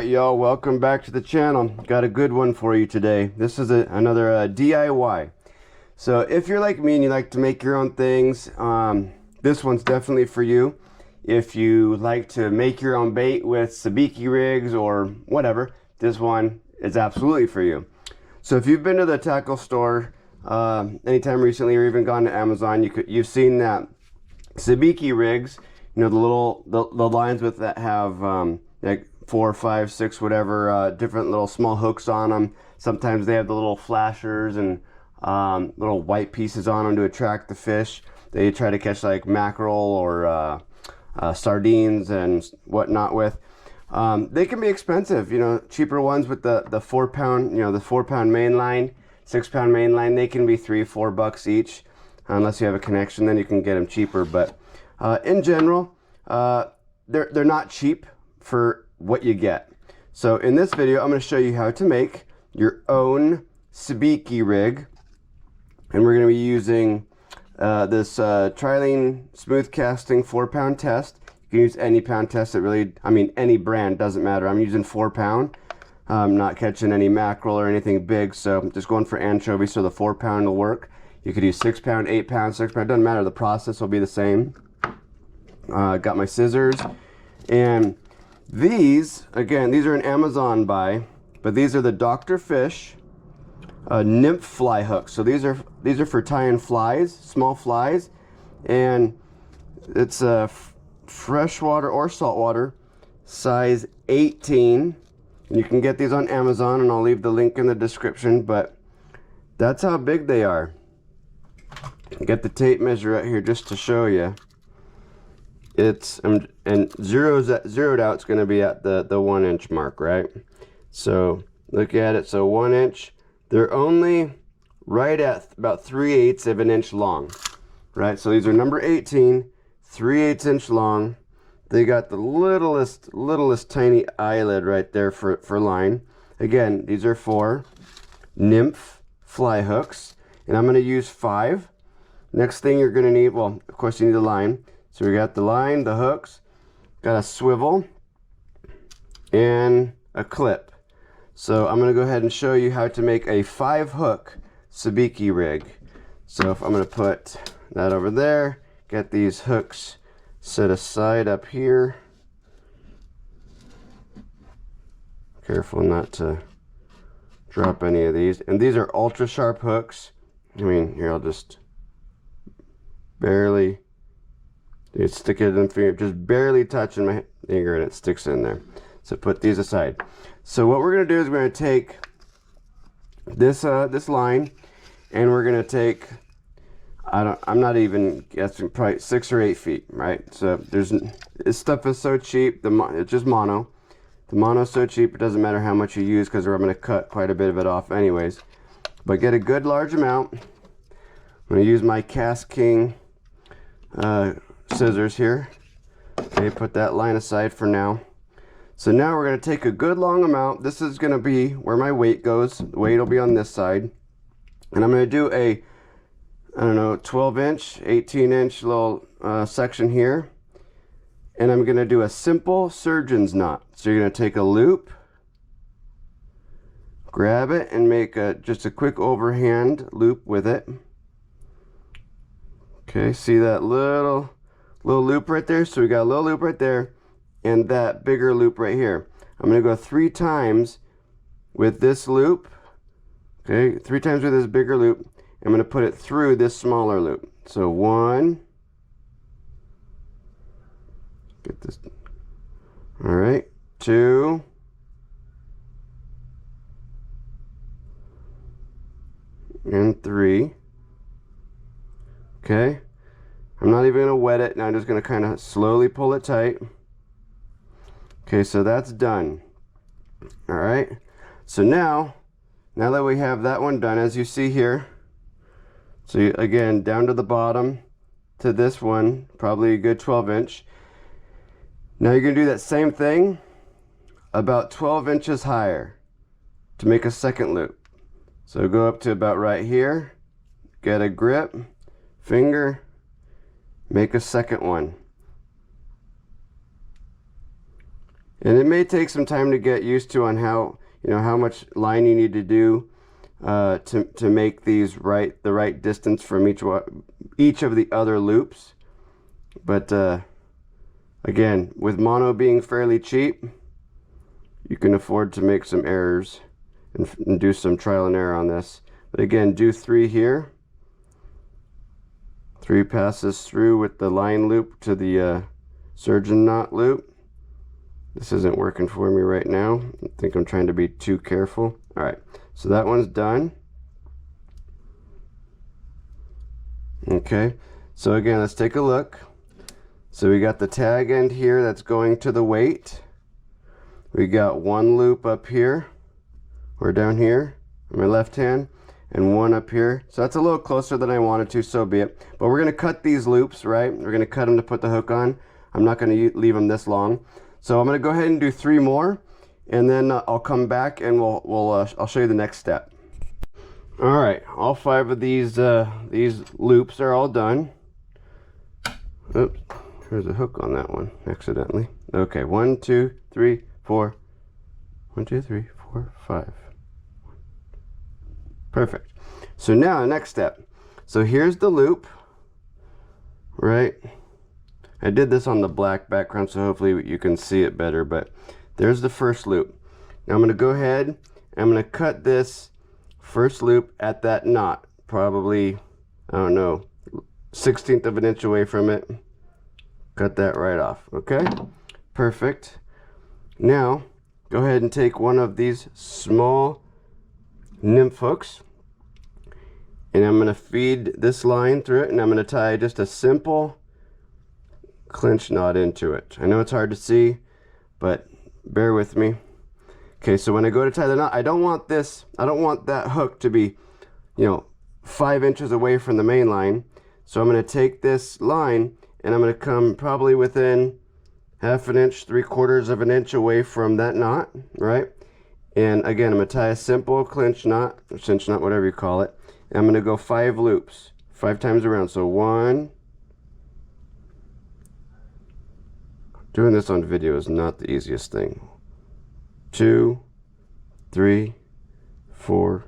Alright y'all, welcome back to the channel. Got a good one for you today. This is another DIY. So if you're like me and you like to make your own things, this one's definitely for you. If you like to make your own bait with SABIKI rigs or whatever, this one is absolutely for you. So if you've been to the tackle store anytime recently or even gone to Amazon, you've seen that SABIKI rigs, you know, the lines with that have like 4, 5, 6, whatever, different little small hooks on them. Sometimes they have the little flashers and little white pieces on them to attract the fish. They try to catch like mackerel or sardines and whatnot with. They can be expensive, you know. Cheaper ones with the 4-pound, you know, the 4-pound main line, 6-pound main line, they can be $3-4 each. Unless you have a connection, then you can get them cheaper. But in general, they're not cheap for what you get. So in this video, I'm going to show you how to make your own SABIKI rig, and we're going to be using this trilene smooth casting 4-pound test. You can use any pound test. Any brand, doesn't matter. I'm using 4-pound. I'm not catching any mackerel or anything big, so I'm just going for anchovies, so the 4-pound will work. You could use 6-pound, 8-pound, 6-pound, doesn't matter. The process will be the same. Got my scissors, and these, again, these are an Amazon buy, but these are the Dr. Fish nymph fly hooks. So these are for tying flies, small flies, and it's a freshwater or saltwater, size 18. And you can get these on Amazon, and I'll leave the link in the description. But that's how big they are. Get the tape measure out here just to show you. It's and zeroed out, it's going to be at the 1-inch mark, right? So look at it. So 1 inch, they're only right at about 3/8 of an inch long, right? So these are number 18, 3/8 inch long. They got the littlest tiny eyelid right there for line. Again, these are for nymph fly hooks, and I'm going to use 5. Next thing you're going to need, well, of course you need the line. So we got the line, the hooks, got a swivel, and a clip. So I'm going to go ahead and show you how to make a 5-hook SABIKI rig. So if I'm going to put that over there, get these hooks set aside up here. Careful not to drop any of these. And these are ultra sharp hooks. I mean, here, I'll just barely... You stick it in the finger, just barely touching my finger, and it sticks in there. So put these aside. So what we're going to do is we're going to take this this line, and we're going to take, I'm not even guessing, probably 6 or 8 feet, right? So this stuff is so cheap. It's just mono. The mono is so cheap, it doesn't matter how much you use, because we're going to cut quite a bit of it off anyways. But get a good large amount. I'm going to use my Cast King scissors here. Okay, put that line aside for now. So now we're going to take a good long amount. This is going to be where my weight goes. The weight will be on this side. And I'm going to do a, I don't know, 12-inch, 18-inch little section here. And I'm going to do a simple surgeon's knot. So you're going to take a loop, grab it, and make just a quick overhand loop with it. Okay, see that little loop right there? So we got a little loop right there and that bigger loop right here. I'm going to go 3 times with this loop. Okay, 3 times with this bigger loop. I'm going to put it through this smaller loop. So 1. Get this. All right. 2. And 3. Okay. I'm not even going to wet it. Now I'm just going to kind of slowly pull it tight. Okay, so that's done. All right. So now that we have that one done, as you see here, so again, down to the bottom to this one, probably a good 12-inch. Now you're going to do that same thing about 12 inches higher to make a second loop. So go up to about right here, get a grip, finger, make a second one. And it may take some time to get used to on how, how much line you need to do to make these the right distance from each of the other loops. But again, with mono being fairly cheap, you can afford to make some errors and do some trial and error on this. But again, do 3 here. 3 passes through with the line loop to the surgeon knot loop. This isn't working for me right now. I think I'm trying to be too careful. All right, so that one's done. Okay, so again, let's take a look. So we got the tag end here that's going to the weight. We got 1 loop up here, or down here on my left hand, and 1 up here. So that's a little closer than I wanted to, so be it. But we're gonna cut these loops, right? We're gonna cut them to put the hook on. I'm not gonna leave them this long. So I'm gonna go ahead and do 3 more, and then I'll come back and I'll show you the next step. All right, all 5 of these loops are all done. Oops, there's a hook on that one accidentally. Okay, 1, 2, 3, 4. 1, 2, 3, 4, 5. Perfect. So now next step. So here's the loop, right? I did this on the black background, so hopefully you can see it better, but there's the first loop. Now I'm going to go ahead and I'm going to cut this first loop at that knot, probably, I don't know, 1/16 of an inch away from it. Cut that right off. Okay, perfect. Now go ahead and take one of these small nymph hooks, and I'm going to feed this line through it, and I'm going to tie just a simple clinch knot into it. I know it's hard to see, but bear with me. Okay, so when I go to tie the knot, I don't want that hook to be, 5 inches away from the main line. So I'm going to take this line and I'm going to come probably within 1/2 inch, 3/4 of an inch away from that knot, right? And again, I'm going to tie a simple clinch knot, or cinch knot, whatever you call it. And I'm going to go 5 loops, 5 times around. So 1, doing this on video is not the easiest thing. 2, 3, 4,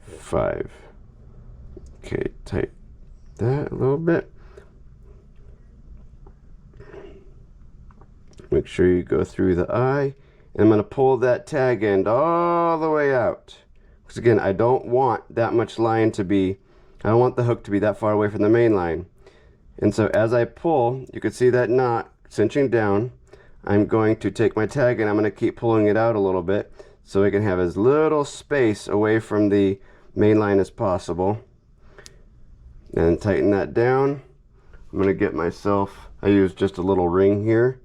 5. Okay, tight that a little bit. Make sure you go through the eye. And I'm going to pull that tag end all the way out. Because again, I don't want that much line to be, I don't want the hook to be that far away from the main line. And so as I pull, you can see that knot cinching down. I'm going to take my tag and I'm going to keep pulling it out a little bit so I can have as little space away from the main line as possible. And tighten that down. I'm going to get myself, I use just a little ring here.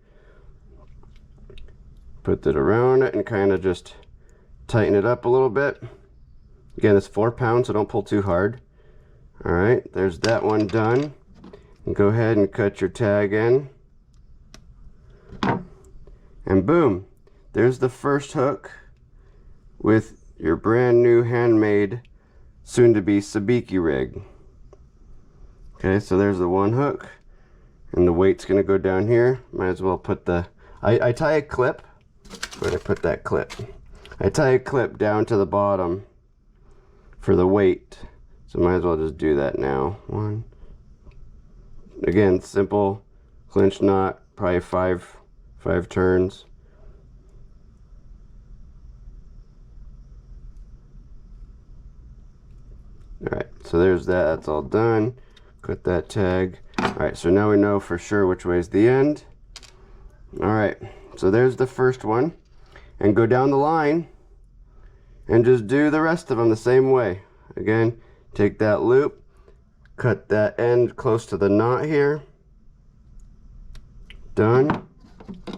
Put that around it and kind of just tighten it up a little bit. Again, it's 4 pounds, so don't pull too hard. All right, there's that one done. And go ahead and cut your tag in. And boom, there's the first hook with your brand new handmade, soon to be SABIKI rig. Okay, so there's the one hook, and the weight's gonna go down here. Might as well put the, I tie a clip. Where did I put that clip? I tie a clip down to the bottom for the weight. So might as well just do that now. 1. Again, simple clinch knot, probably 5 turns. Alright, so there's that, that's all done. Cut that tag. Alright, so now we know for sure which way is the end. Alright, so there's the first one. And go down the line and just do the rest of them the same way. Again, take that loop, cut that end close to the knot here. Done.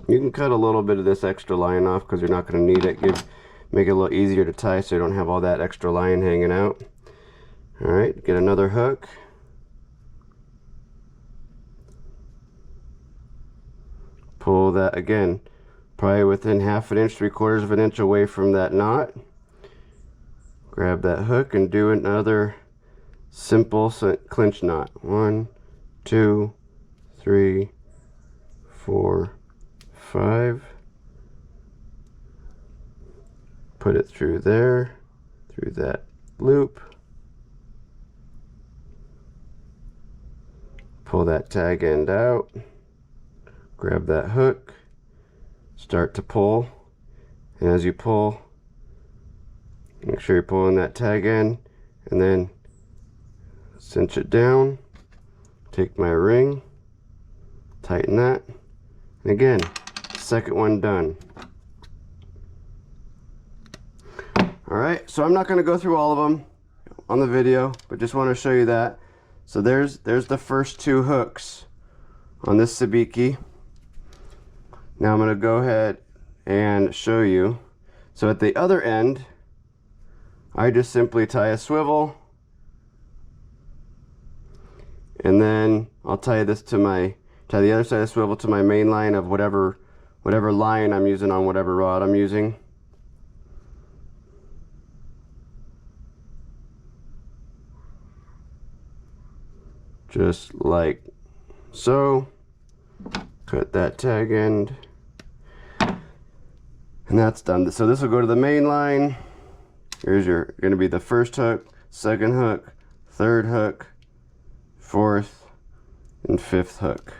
You can cut a little bit of this extra line off because you're not going to need it. Make it a little easier to tie so you don't have all that extra line hanging out. Alright, get another hook. Pull that again, probably within 1/2 inch, 3/4 of an inch away from that knot. Grab that hook and do another simple clinch knot. 1, 2, 3, 4, 5. put it through there, through that loop, pull that tag end out, grab that hook, start to pull, and as you pull, make sure you're pulling that tag end, and then cinch it down, take my ring, tighten that, and again, second one done. Alright, so I'm not going to go through all of them on the video, but just want to show you that. So there's the first two hooks on this SABIKI. Now I'm going to go ahead and show you. So at the other end, I just simply tie a swivel, and then I'll tie this to tie the other side of the swivel to my main line of whatever line I'm using on whatever rod I'm using. Just like so. Cut that tag end, and that's done. So this will go to the main line. Here's your going to be the first hook, second hook, third hook, fourth, and fifth hook.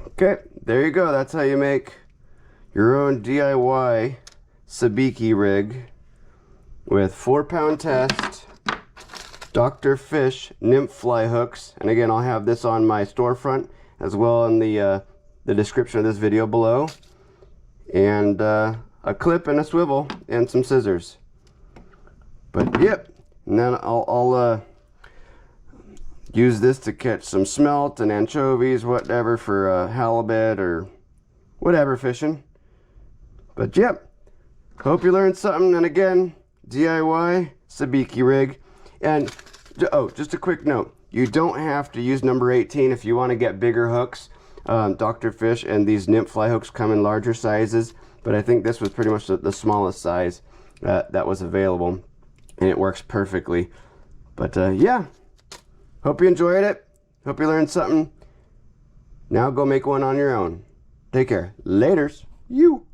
Okay, there you go. That's how you make your own DIY SABIKI rig with 4-pound test Dr. Fish nymph fly hooks. And again, I'll have this on my storefront as well in the description of this video below. And a clip and a swivel and some scissors. But yep, and then I'll use this to catch some smelt and anchovies, whatever, for halibut or whatever fishing. But yep, hope you learned something. And again, DIY SABIKI rig. And oh, just a quick note, you don't have to use number 18 if you want to get bigger hooks. Dr. Fish and these nymph fly hooks come in larger sizes, but I think this was pretty much the smallest size that was available, and it works perfectly. But yeah, hope you enjoyed it. Hope you learned something. Now go make one on your own. Take care. Laters. You.